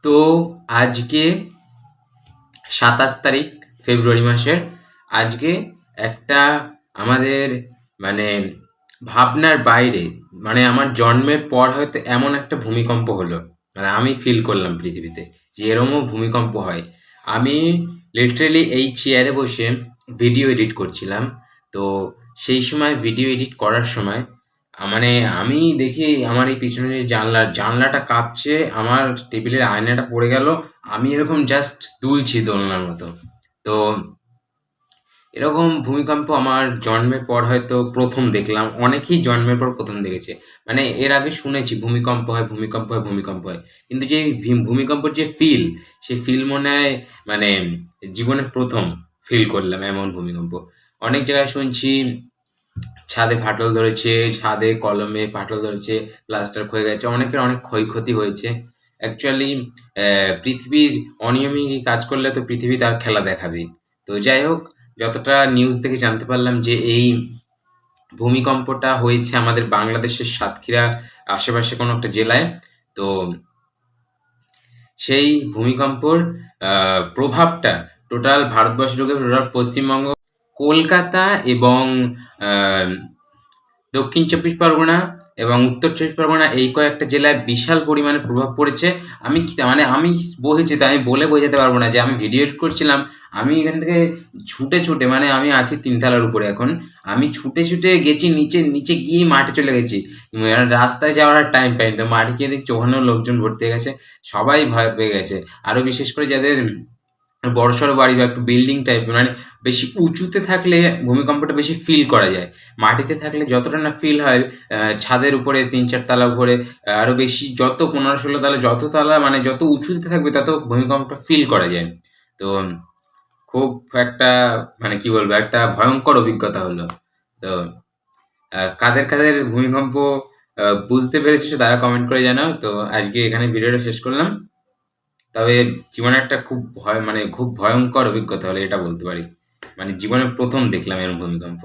তো আজকে 27 তারিখ ফেব্রুয়ারি মাসের। আজকে একটা আমাদের মানে ভাবনার বাইরে, মানে আমার জন্মের পর হয়তো এমন একটা ভূমিকম্প হলো, মানে আমি ফিল করলাম পৃথিবীতে যে এরমও ভূমিকম্প হয়। আমি লিটারেলি এই চেয়ারে বসে ভিডিও এডিট করছিলাম। তো সেই সময় ভিডিও এডিট করার সময় মানে আমি দেখি আমার এই পিছনের যে জানলাটা কাঁপছে, আমার টেবিলের আয়নাটা পড়ে গেল, আমি এরকম জাস্ট দুলছি দোলনার মতো। তো এরকম ভূমিকম্প আমার জন্মের পর হয়তো প্রথম দেখলাম। অনেকেই জন্মের পর প্রথম দেখেছে, মানে এর আগে শুনেছি ভূমিকম্প হয়, ভূমিকম্প হয়, ভূমিকম্প হয়, কিন্তু যে ভূমিকম্পের যে ফিল, সেই ফিল মনে হয় মানে জীবনে প্রথম ফিল করলাম এমন ভূমিকম্প। অনেক জায়গায় শুনছি ছাদে ফাটল ধরেছে, ছাদে কলমে ফাটল ধরেছে, প্লাস্টার ক্ষয়ে গেছে, অনেকের অনেক ক্ষয়ক্ষতি হয়েছে। অ্যাকচুয়ালি পৃথিবীর অনিয়মে কাজ করলে তো পৃথিবী তার খেলা দেখাবেই। তো যাই হোক, যতটা নিউজ থেকে জানতে পারলাম যে এই ভূমিকম্পটা হয়েছে আমাদের বাংলাদেশের সাতক্ষীরা আশেপাশে কোনো একটা জেলায়। তো সেই ভূমিকম্পর প্রভাবটা টোটাল ভারতবর্ষ ঢুকে টোটাল পশ্চিমবঙ্গ, কলকাতা এবং দক্ষিণ চব্বিশ পরগনা এবং উত্তর চব্বিশ পরগনা, এই কয়েকটা জেলায় বিশাল পরিমাণে প্রভাব পড়েছে। আমি বলছি, তো আমি বলে বোঝাতে পারবো না যে আমি ভিডিও এডিট করছিলাম। আমি এখান থেকে ছুটে মানে আমি আছি 3 তলার উপরে এখন। আমি ছুটে গেছি নিচে, নিচে গিয়ে মাঠে চলে গেছি। রাস্তায় যাওয়ার আর টাইম পাইনি। তো মাঠে গিয়ে দেখছি ওখানেও লোকজন ভর্তি হয়ে গেছে, সবাই ভয় পেয়ে গেছে। আরও বিশেষ করে যাদের বড়সড় বাড়ি বা একটু বিল্ডিং টাইপের, মানে বেশি উঁচুতে থাকলে ভূমিকম্পটা বেশি ফিল করা যায়। মাটিতে থাকলে যতটা না ফিল হয়, ছাদের উপরে 3-4 তলা উপরে আরও বেশি, যত 15-16 তলা, যত তলা মানে যত উঁচুতে থাকবে তত ভূমিকম্পটা ফিল করা যায়। তো খুব একটা মানে কি বলবো, একটা ভয়ঙ্কর অভিজ্ঞতা হলো। তো কাদের কাদের ভূমিকম্প বুঝতে পেরেছো তারা কমেন্ট করে জানাও। তো আজকে এখানে ভিডিওটা শেষ করলাম। তবে জীবনে একটা খুব ভয়ঙ্কর অভিজ্ঞতা হলো, এটা বলতে পারি। মানে জীবনে প্রথম দেখলাম এরকম ভূমিকম্প।